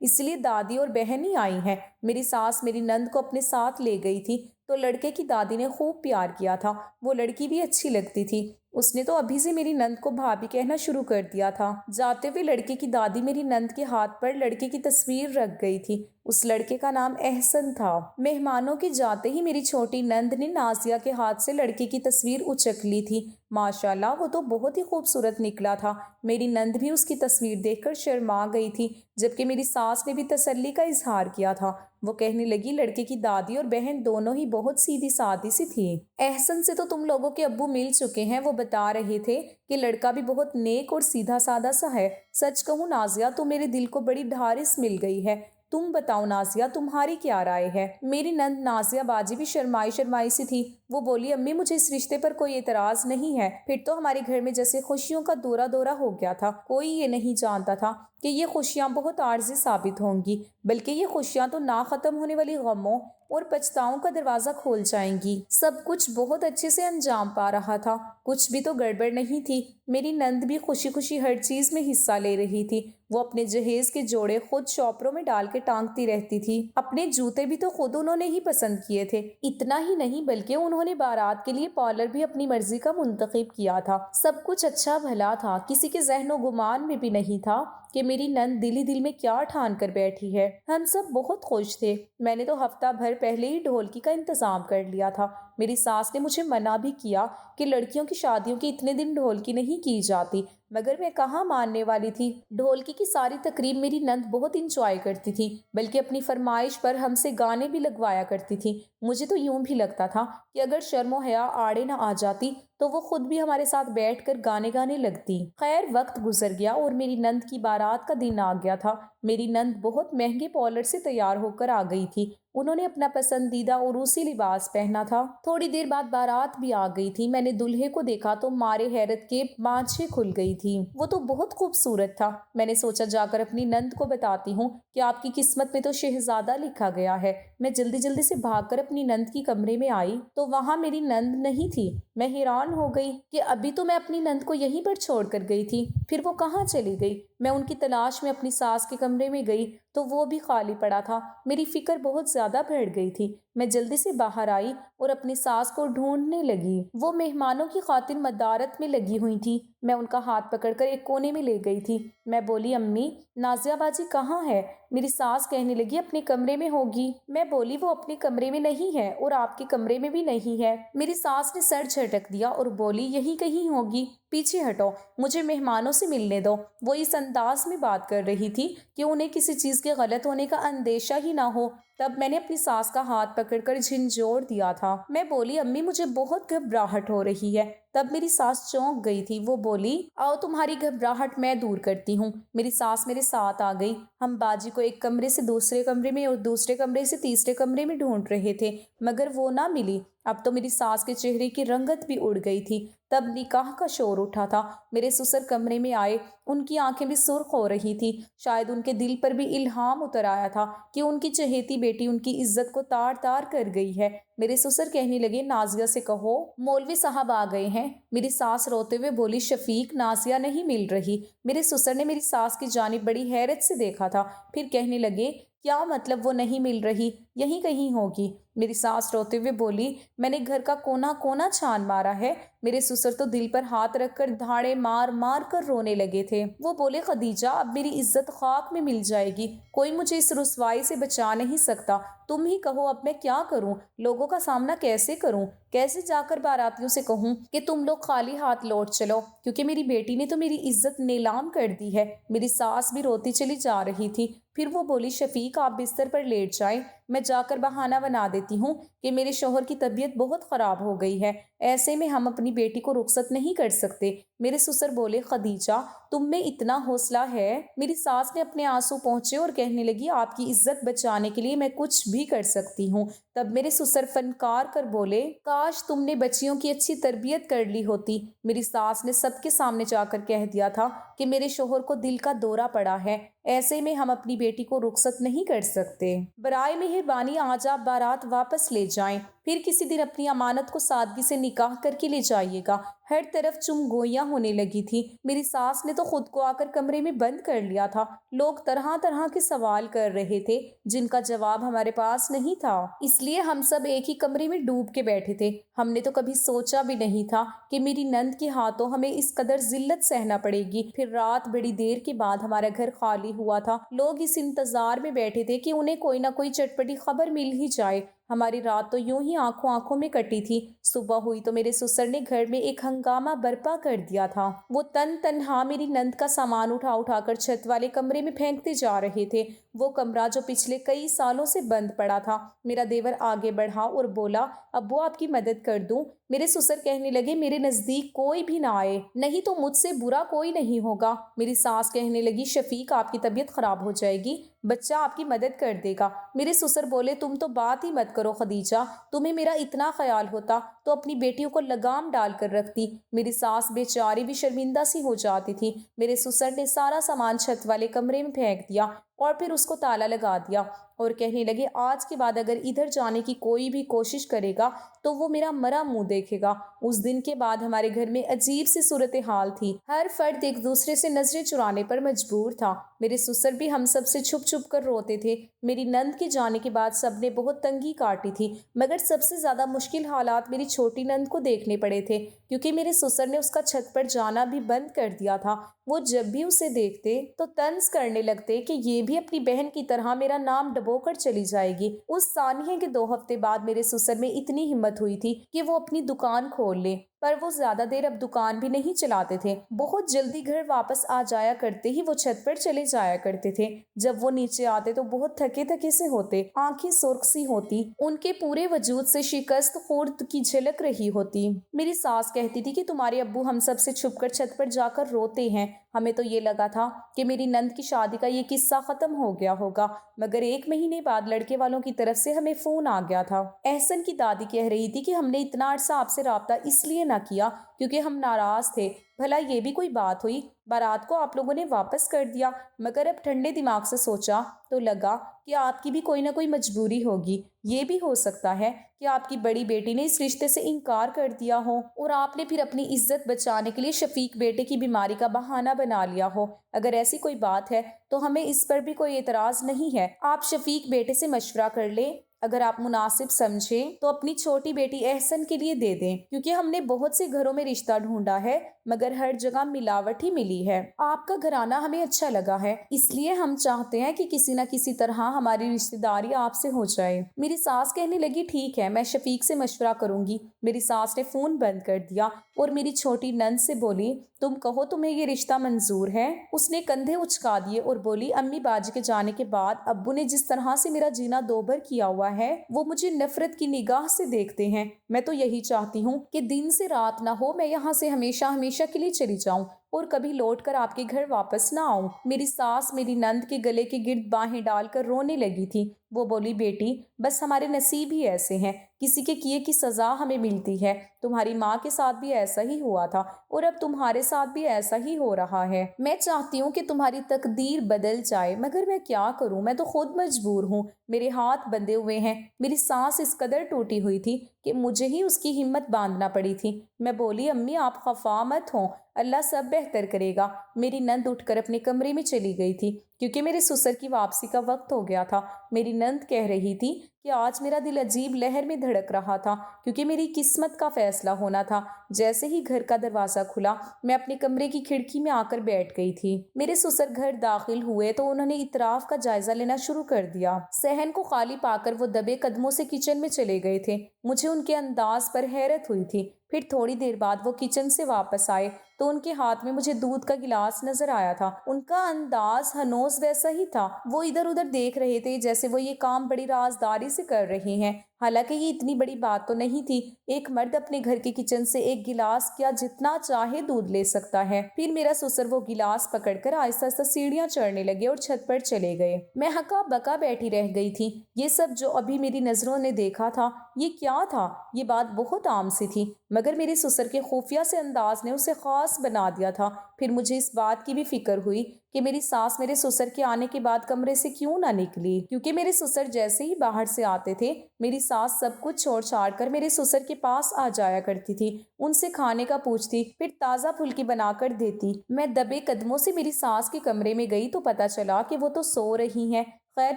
اس لیے دادی اور بہن ہی آئی ہیں۔ میری ساس میری نند کو اپنے ساتھ لے گئی تھی تو لڑکے کی دادی نے خوب پیار کیا تھا، وہ لڑکی بھی اچھی لگتی تھی، اس نے تو ابھی سے میری نند کو بھابھی کہنا شروع کر دیا تھا۔ جاتے ہوئے لڑکے کی دادی میری نند کے ہاتھ پر لڑکے کی تصویر رکھ گئی تھی، اس لڑکے کا نام احسن تھا۔ مہمانوں کے جاتے ہی میری چھوٹی نند نے نازیہ کے ہاتھ سے لڑکے کی تصویر اچک لی تھی۔ ماشاءاللہ وہ تو بہت ہی خوبصورت نکلا تھا۔ میری نند بھی اس کی تصویر دیکھ کر شرما گئی تھی، جبکہ میری ساس نے بھی تسلی کا اظہار کیا تھا۔ وہ کہنے لگی لڑکے کی دادی اور بہن دونوں ہی بہت سیدھی سادی سی تھی۔ احسن سے تو تم لوگوں کے ابو مل چکے ہیں، وہ بتا رہے تھے کہ لڑکا بھی بہت نیک اور سیدھا سادہ سا ہے۔ سچ کہوں نازیہ تو میرے دل کو بڑی ڈھارس مل گئی ہے۔ تم بتاؤ نازیہ، تمہاری کیا رائے ہے؟ میری نند نازیہ باجی بھی شرمائی شرمائی سی تھی، وہ بولی امی مجھے اس رشتے پر کوئی اعتراض نہیں ہے۔ پھر تو ہمارے گھر میں جیسے خوشیوں کا دورہ دورہ ہو گیا تھا، کوئی یہ نہیں جانتا تھا کہ یہ خوشیاں بہت عارضی ثابت ہوں گی، بلکہ یہ خوشیاں تو نہ ختم ہونے والی غموں اور پچھتاؤں کا دروازہ کھول جائیں گی۔ سب کچھ بہت اچھے سے انجام پا رہا تھا، کچھ بھی تو گڑبڑ نہیں تھی۔ میری نند بھی خوشی خوشی ہر چیز میں حصہ لے رہی تھی، وہ اپنے جہیز کے جوڑے خود شاپروں میں ڈال کے ٹانگتی رہتی تھی، اپنے جوتے بھی تو خود انہوں نے ہی پسند کیے تھے۔ اتنا ہی نہیں بلکہ انہوں نے بارات کے لیے پارلر بھی اپنی مرضی کا منتخب کیا تھا۔ سب کچھ اچھا بھلا تھا، کسی کے ذہن و گمان میں بھی نہیں تھا کہ میری نند دل ہی دل میں کیا ٹھان کر بیٹھی ہے۔ ہم سب بہت خوش تھے، میں نے تو ہفتہ بھر پہلے ہی ڈھولکی کا انتظام کر لیا تھا۔ میری ساس نے مجھے منع بھی کیا کہ لڑکیوں کی شادیوں کے اتنے دن ڈھولکی نہیں کی جاتی، مگر میں کہاں ماننے والی تھی۔ ڈھولکی کی ساری تقریب میری نند بہت انجوائے کرتی تھی، بلکہ اپنی فرمائش پر ہم سے گانے بھی لگوایا کرتی تھی۔ مجھے تو یوں بھی لگتا تھا کہ اگر شرم و حیا آڑے نہ آ جاتی تو وہ خود بھی ہمارے ساتھ بیٹھ کر گانے گانے لگتی۔ خیر وقت گزر گیا اور میری نند کی بارات کا دن آ گیا تھا۔ میری نند بہت مہنگے پارلر سے تیار ہو کر آ گئی تھی، انہوں نے اپنا پسندیدہ عروسی لباس پہنا تھا۔ تھوڑی دیر بعد بارات بھی آ گئی تھی، میں نے دلہے کو دیکھا تو مارے حیرت کے بانچھیں کھل گئی تھی، وہ تو بہت خوبصورت تھا۔ میں نے سوچا جا کر اپنی نند کو بتاتی ہوں کہ آپ کی قسمت میں تو شہزادہ لکھا گیا ہے۔ میں جلدی جلدی سے بھاگ کر اپنی نند کی کمرے میں آئی تو وہاں میری نند نہیں تھی۔ میں حیران ہو گئی کہ ابھی تو میں اپنی نند کو یہیں پر چھوڑ کر گئی تھی، پھر وہ کہاں چلی گئی؟ میں ان کی تلاش میں اپنی ساس کے کمرے میں گئی تو وہ بھی خالی پڑا تھا۔ میری فکر بہت زیادہ بڑھ گئی تھی، میں جلدی سے باہر آئی اور اپنی ساس کو ڈھونڈنے لگی۔ وہ مہمانوں کی خاطر مدارت میں لگی ہوئی تھی، میں ان کا ہاتھ پکڑ کر ایک کونے میں لے گئی تھی۔ میں بولی امی نازیہ باجی کہاں ہے؟ میری ساس کہنے لگی اپنے کمرے میں ہوگی۔ میں بولی وہ اپنے کمرے میں نہیں ہے اور آپ کے کمرے میں بھی نہیں ہے۔ میری ساس نے سر جھٹک دیا اور بولی یہی کہیں ہوگی، پیچھے ہٹو، مجھے مہمانوں سے ملنے دو۔ وہ اس انداز میں بات کر رہی تھی کہ انہیں کسی چیز کے غلط ہونے کا اندیشہ ہی نہ ہو۔ تب میں نے اپنی ساس کا ہاتھ پکڑ کر جھنجھوڑ دیا تھا۔ میں بولی امی مجھے بہت گھبراہٹ ہو رہی ہے۔ تب میری ساس چونک گئی تھی، وہ بولی آؤ تمہاری گھبراہٹ میں دور کرتی ہوں۔ میری ساس میرے ساتھ آ گئی، ہم باجی کو ایک کمرے سے دوسرے کمرے میں اور دوسرے کمرے سے تیسرے کمرے میں ڈھونڈ رہے تھے، مگر وہ نہ ملی۔ اب تو میری ساس کے چہرے کی رنگت بھی اڑ گئی تھی۔ تب نکاح کا شور اٹھا تھا، میرے سسر کمرے میں آئے، ان کی آنکھیں بھی سرخ ہو رہی تھی، شاید ان کے دل پر بھی الہام اتر آیا تھا کہ ان کی چہیتی بیٹی ان کی عزت کو تار تار کر گئی ہے۔ میرے سسر کہنے لگے نازیہ سے کہو مولوی صاحب آ گئے ہیں۔ میری ساس روتے ہوئے بولی شفیق نازیہ نہیں مل رہی۔ میرے سسر نے میری ساس کی جانب بڑی حیرت سے دیکھا تھا، پھر کہنے لگے کیا مطلب وہ نہیں مل رہی؟ یہیں کہیں ہوگی۔ میری ساس روتے ہوئے بولی میں نے گھر کا کونا کونا چھان مارا ہے۔ میرے سسر تو دل پر ہاتھ رکھ کر دھاڑے مار مار کر رونے لگے تھے۔ وہ بولے خدیجہ اب میری عزت خاک میں مل جائے گی، کوئی مجھے اس رسوائی سے بچا نہیں سکتا، تم ہی کہو اب میں کیا کروں، لوگوں کا سامنا کیسے کروں، کیسے جا کر باراتیوں سے کہوں کہ تم لوگ خالی ہاتھ لوٹ چلو، کیونکہ میری بیٹی نے تو میری عزت نیلام کر دی ہے۔ میری ساس بھی روتی چلی جا رہی تھی، پھر وہ بولی شفیق آپ بستر پر لیٹ جائیں، میں جا کر بہانہ بنا دیتی ہوں کہ میرے شوہر کی طبیعت بہت خراب ہو گئی ہے، ایسے میں ہم اپنی بیٹی کو رخصت نہیں کر سکتے۔ میرے سسر بولے خدیجہ تم میں اتنا حوصلہ ہے؟ میری ساس نے اپنے آنسو پہنچے اور کہنے لگی آپ کی عزت بچانے کے لیے میں کچھ بھی کر سکتی ہوں۔ تب میرے سسر فنکار کر بولے کاش تم نے بچیوں کی اچھی تربیت کر لی ہوتی۔ میری ساس نے سب کے سامنے جا کر کہہ دیا تھا کہ میرے شوہر کو دل کا دورہ پڑا ہے، ایسے میں ہم اپنی بیٹی کو رخصت نہیں کر سکتے، برائے مہربانی آج آپ بارات واپس لے جائیں۔ پھر کسی دن اپنی امانت کو سادگی سے نکاح کر کے لے جائیے گا۔ ہر طرف چم گوئیاں ہونے لگی تھی۔ میری ساس نے تو خود کو آ کر کمرے میں بند کر لیا تھا۔ لوگ طرح طرح کے سوال کر رہے تھے جن کا جواب ہمارے پاس نہیں تھا، اس لیے ہم سب ایک ہی کمرے میں ڈوب کے بیٹھے تھے۔ ہم نے تو کبھی سوچا بھی نہیں تھا کہ میری نند کے ہاتھوں ہمیں اس قدر ذلت سہنا پڑے گی۔ پھر رات بڑی دیر کے بعد ہمارا گھر خالی ہوا تھا۔ لوگ اس انتظار میں بیٹھے تھے کہ انہیں کوئی نہ کوئی چٹپٹی خبر مل ہی جائے۔ ہماری رات تو یوں ہی آنکھوں میں کٹی تھی۔ صبح ہوئی تو میرے سسر نے گھر میں ایک ہنگامہ برپا کر دیا تھا۔ وہ تنہا میری نند کا سامان اٹھا کر چھت والے کمرے میں پھینکتے جا رہے تھے، وہ کمرہ جو پچھلے کئی سالوں سے بند پڑا تھا۔ میرا دیور آگے بڑھا اور بولا، ابو آپ کی مدد کر دوں؟ میرے سسر کہنے لگے، میرے نزدیک کوئی بھی نہ آئے، نہیں تو مجھ سے برا کوئی نہیں ہوگا۔ میری ساس کہنے لگی، شفیق آپ کی طبیعت خراب ہو جائے گی، بچہ آپ کی مدد کر دے گا۔ میرے سسر بولے، تم تو بات ہی مت کرو خدیجہ، تمہیں میرا اتنا خیال ہوتا تو اپنی بیٹیوں کو لگام ڈال کر رکھتی۔ میری ساس بیچاری بھی شرمندہ سی ہو جاتی تھی۔ میرے سسر نے سارا سامان چھت والے کمرے میں پھینک دیا اور پھر اس کو تالا لگا دیا اور کہنے لگے، آج کے بعد اگر ادھر جانے کی کوئی بھی کوشش کرے گا تو وہ میرا مرا منہ دیکھے گا۔ اس دن کے بعد ہمارے گھر میں عجیب سی صورتحال تھی، ہر فرد ایک دوسرے سے نظریں چرانے پر مجبور تھا۔ میرے سسر بھی ہم سب سے چھپ چھپ کر روتے تھے۔ میری نند کے جانے کے بعد سب نے بہت تنگی کاٹی تھی، مگر سب سے زیادہ مشکل حالات میری چھوٹی نند کو دیکھنے پڑے تھے، کیونکہ میرے سسر نے اس کا چھت پر جانا بھی بند کر دیا تھا۔ وہ جب بھی اسے دیکھتے تو طنز کرنے لگتے کہ یہ بھی اپنی بہن کی طرح میرا نام ڈبو کر چلی جائے گی۔ اس سانحے کے 2 ہفتے بعد میرے سسر میں اتنی ہمت ہوئی تھی کہ وہ اپنی دکان کھول لے، پر وہ زیادہ دیر اب دکان بھی نہیں چلاتے تھے۔ بہت جلدی گھر واپس آ جایا کرتے ہی وہ چھت پر چلے جایا کرتے تھے۔ جب وہ نیچے آتے تو بہت تھکے سے ہوتے، آنکھیں سرخ سی ہوتی، ان کے پورے وجود سے شکست خورد کی جھلک رہی ہوتی۔ میری ساس کہتی تھی کہ تمہارے ابو ہم سب سے چھپ کر چھت پر جا کر روتے ہیں۔ ہمیں تو یہ لگا تھا کہ میری نند کی شادی کا یہ قصہ ختم ہو گیا ہوگا، مگر 1 مہینے بعد لڑکے والوں کی طرف سے ہمیں فون آ گیا تھا۔ احسن کی دادی کہہ رہی تھی کہ ہم نے اتنا عرصہ آپ سے رابطہ اس لیے نہ کیا کیونکہ ہم ناراض تھے۔ بھلا یہ بھی کوئی بات ہوئی؟ بارات کو آپ لوگوں نے واپس کر دیا، مگر اب ٹھنڈے دماغ سے سوچا تو لگا کہ آپ کی بھی کوئی نہ کوئی مجبوری ہوگی۔ یہ بھی ہو سکتا ہے کہ آپ کی بڑی بیٹی نے اس رشتے سے انکار کر دیا ہو اور آپ نے پھر اپنی عزت بچانے کے لیے شفیق بیٹے کی بیماری کا بہانہ بنا لیا ہو۔ اگر ایسی کوئی بات ہے تو ہمیں اس پر بھی کوئی اعتراض نہیں ہے۔ آپ شفیق بیٹے سے مشورہ کر لیں، اگر آپ مناسب سمجھیں تو اپنی چھوٹی بیٹی احسن کے لیے دے دیں، کیونکہ ہم نے بہت سے گھروں میں رشتہ ڈھونڈا ہے مگر ہر جگہ ملاوٹ ہی ملی ہے۔ آپ کا گھرانہ ہمیں اچھا لگا ہے، اس لیے ہم چاہتے ہیں کہ کسی نہ کسی طرح ہماری رشتہ داری آپ سے ہو جائے۔ میری ساس کہنے لگی، ٹھیک ہے، میں شفیق سے مشورہ کروں گی۔ میری ساس نے فون بند کر دیا اور میری چھوٹی نند سے بولی، تم کہو تمہیں یہ رشتہ منظور ہے؟ اس نے کندھے اچکا دیے اور بولی، امی باجی کے جانے کے بعد ابو نے جس طرح سے میرا جینا دوبھر کیا ہوا ہے وہ مجھے نفرت کی نگاہ سے دیکھتے ہیں۔ میں تو یہی چاہتی ہوں کہ دن سے رات نہ ہو، میں یہاں سے ہمیشہ کے لیے چلی جاؤں اور کبھی لوٹ کر آپ کے گھر واپس نہ آؤں۔ میری ساس میری نند کے گلے کے گرد باہیں ڈال کر رونے لگی تھی۔ وہ بولی، بیٹی بس ہمارے نصیب ہی ایسے ہیں، کسی کے کیے کی سزا ہمیں ملتی ہے۔ تمہاری ماں کے ساتھ بھی ایسا ہی ہوا تھا اور اب تمہارے ساتھ بھی ایسا ہی ہو رہا ہے۔ میں چاہتی ہوں کہ تمہاری تقدیر بدل جائے، مگر میں کیا کروں، میں تو خود مجبور ہوں، میرے ہاتھ بندھے ہوئے ہیں۔ میری سانس اس قدر ٹوٹی ہوئی تھی کہ مجھے ہی اس کی ہمت باندھنا پڑی تھی۔ میں بولی، امی آپ خفا مت ہوں، اللہ سب بہتر کرے گا۔ میری نند اٹھ کر اپنے کمرے میں چلی گئی تھی کیونکہ میرے سسر کی واپسی کا وقت ہو گیا تھا۔ میری نند کہہ رہی تھی کہ آج میرا دل عجیب لہر میں دھڑک رہا تھا کیونکہ میری قسمت کا فیصلہ ہونا تھا۔ جیسے ہی گھر کا دروازہ کھلا میں اپنے کمرے کی کھڑکی میں آ کر بیٹھ گئی تھی۔ میرے سسر گھر داخل ہوئے تو انہوں نے اطراف کا جائزہ لینا شروع کر دیا۔ صحن کو خالی پا کر وہ دبے قدموں سے کچن میں چلے گئے تھے۔ مجھے ان کے انداز پر حیرت ہوئی تھی۔ پھر تھوڑی دیر بعد وہ کچن سے واپس آئے تو ان کے ہاتھ میں مجھے دودھ کا گلاس نظر آیا تھا۔ ان کا انداز ہنوز ویسا ہی تھا، وہ ادھر ادھر دیکھ رہے تھے جیسے وہ یہ کام بڑی رازداری سے کر رہے ہیں، حالانکہ یہ اتنی بڑی بات تو نہیں تھی۔ ایک مرد اپنے گھر کے کچن سے ایک گلاس کیا جتنا چاہے دودھ لے سکتا ہے۔ پھر میرا سسر وہ گلاس پکڑ کر آہستہ سیڑھیاں چڑھنے لگے اور چھت پر چلے گئے۔ میں ہکا بکا بیٹھی رہ گئی تھی۔ یہ سب جو ابھی میری نظروں نے دیکھا تھا یہ کیا تھا؟ یہ بات بہت عام سی تھی مگر میرے سسر کے خفیہ سے انداز نے اسے خاص بنا دیا تھا۔ پھر مجھے اس بات کی بھی فکر ہوئی کہ میری ساس میرے سسر کے آنے کے بعد کمرے سے کیوں نہ نکلی، کیونکہ میرے سسر جیسے ہی باہر سے آتے تھے میری ساس سب کچھ چھوڑ چھاڑ کر میرے سسر کے پاس آ جایا کرتی تھی، ان سے کھانے کا پوچھتی، پھر تازہ پھلکی بنا کر دیتی۔ میں دبے قدموں سے میری ساس کے کمرے میں گئی تو پتا چلا کہ وہ تو سو رہی ہیں۔ خیر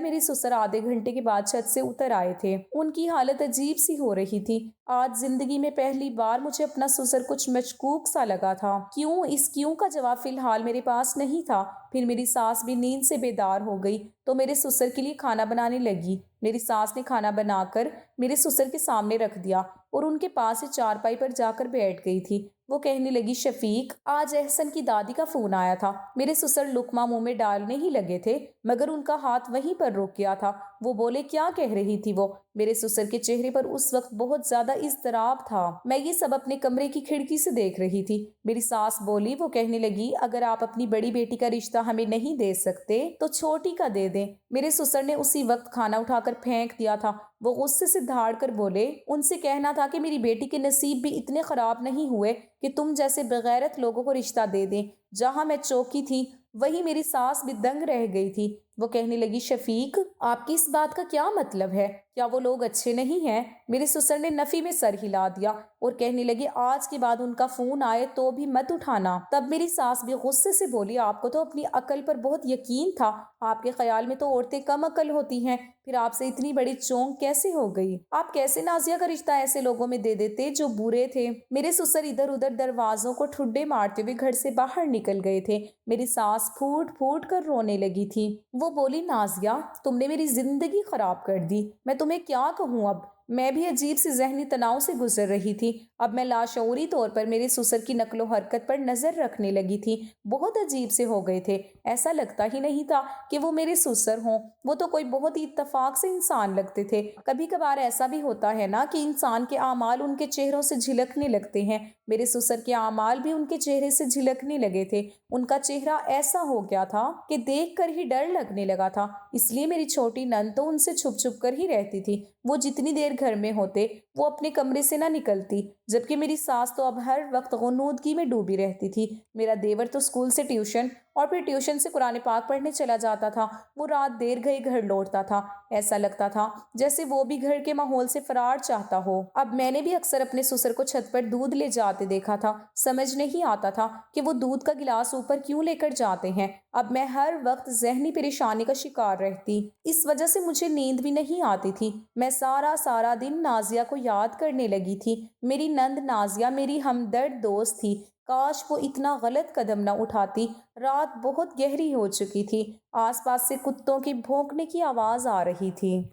میری سسر آدھے گھنٹے کے بعد چھت سے اتر آئے تھے، ان کی حالت عجیب سی ہو رہی تھی۔ آج زندگی میں پہلی بار مجھے اپنا سسر کچھ مشکوک سا لگا تھا۔ کیوں کا جواب فی الحال میرے پاس نہیں تھا۔ پھر میری ساس بھی نیند سے بیدار ہو گئی تو میرے سسر کے لیے کھانا بنانے لگی۔ میری ساس نے کھانا بنا کر میرے سسر کے سامنے رکھ دیا اور ان کے پاس ہی چارپائی پر جا کر بیٹھ گئی تھی۔ وہ کہنے لگی، شفیق، آج احسن کی دادی کا فون آیا تھا۔ میرے سسر لقمہ منہ میں ڈالنے ہی لگے تھے مگر ان کا ہاتھ وہیں پر رک گیا تھا۔ وہ بولے، کیا کہہ رہی تھی وہ؟ میرے سسر کے چہرے پر اس وقت بہت زیادہ اضطراب تھا۔ میں یہ سب اپنے کمرے کی کھڑکی سے دیکھ رہی تھی۔ میری ساس بولی، وہ کہنے لگی، اگر آپ اپنی بڑی بیٹی کا رشتہ ہمیں نہیں دے سکتے تو چھوٹی کا دے دیں۔ میرے سسر نے اسی وقت کھانا اٹھا کر پھینک دیا تھا۔ وہ غصے سے دھاڑ کر بولے، ان سے کہنا تھا کہ میری بیٹی کے نصیب بھی اتنے خراب نہیں ہوئے کہ تم جیسے بغیرت لوگوں کو رشتہ دے دیں۔ جہاں میں چوکی تھی وہی میری ساس بھی دنگ رہ گئی تھی۔ وہ کہنے لگی، شفیق، آپ کی اس بات کا کیا مطلب ہے؟ کیا وہ لوگ اچھے نہیں ہیں؟ میرے سسر نے نفی میں سر ہلا دیا اور کہنے لگی، آج کے بعد ان کا فون آئے تو بھی مت اٹھانا۔ تب میری ساس بھی غصے سے بولی، آپ کو تو اپنی عقل پر بہت یقین تھا، آپ کے خیال میں تو عورتیں کم عقل ہوتی ہیں، پھر آپ سے اتنی بڑی چونک کیسے ہو گئی؟ آپ کیسے نازیہ کا رشتہ ایسے لوگوں میں دے دیتے جو برے تھے؟ میرے سسر ادھر ادھر دروازوں کو ٹھڈے مارتے ہوئے گھر سے باہر نکل گئے تھے۔ میری ساس پھوٹ پھوٹ کر رونے لگی تھی۔ وہ بولی، نازیہ، تم نے میری زندگی خراب کر دی، میں تمہیں کیا کہوں اب؟ میں بھی عجیب سی ذہنی تناؤ سے گزر رہی تھی۔ اب میں لاشعوری طور پر میرے سسر کی نقل و حرکت پر نظر رکھنے لگی تھی۔ بہت عجیب سے ہو گئے تھے، ایسا لگتا ہی نہیں تھا کہ وہ میرے سسر ہوں۔ وہ تو کوئی بہت ہی اتفاق سے انسان لگتے تھے۔ کبھی کبھار ایسا بھی ہوتا ہے نا کہ انسان کے اعمال ان کے چہروں سے جھلکنے لگتے ہیں۔ میرے سسر کے اعمال بھی ان کے چہرے سے جھلکنے لگے تھے۔ ان کا چہرہ ایسا ہو گیا تھا کہ دیکھ کر ہی ڈر لگنے لگا تھا۔ اس لیے میری چھوٹی نند تو ان سے چھپ چھپ کر ہی رہتی تھی۔ وہ جتنی دیر گھر میں ہوتے وہ اپنے کمرے سے نہ نکلتی، جبکہ میری ساس تو اب ہر وقت غنودگی میں ڈوبی رہتی تھی۔ میرا دیور تو اسکول سے ٹیوشن اور پھر ٹیوشن سے قرآن پاک پڑھنے چلا جاتا تھا۔ وہ رات دیر گئے گھر لوٹتا تھا، ایسا لگتا تھا جیسے وہ بھی گھر کے ماحول سے فرار چاہتا ہو۔ اب میں نے بھی اکثر اپنے سسر کو چھت پر دودھ لے جاتے دیکھا تھا۔ سمجھ نہیں آتا تھا کہ وہ دودھ کا گلاس اوپر کیوں لے کر جاتے ہیں۔ اب میں ہر وقت ذہنی پریشانی کا شکار رہتی۔ اس وجہ سے مجھے نیند بھی نہیں آتی تھی۔ میں سارا دن نازیہ کو یاد کرنے لگی تھی۔ میری نند نازیہ میری ہمدرد دوست تھی۔ کاش وہ اتنا غلط قدم نہ اٹھاتی۔ رات بہت گہری ہو چکی تھی۔ آس پاس سے کتوں کے بھونکنے کی آواز آ رہی تھی۔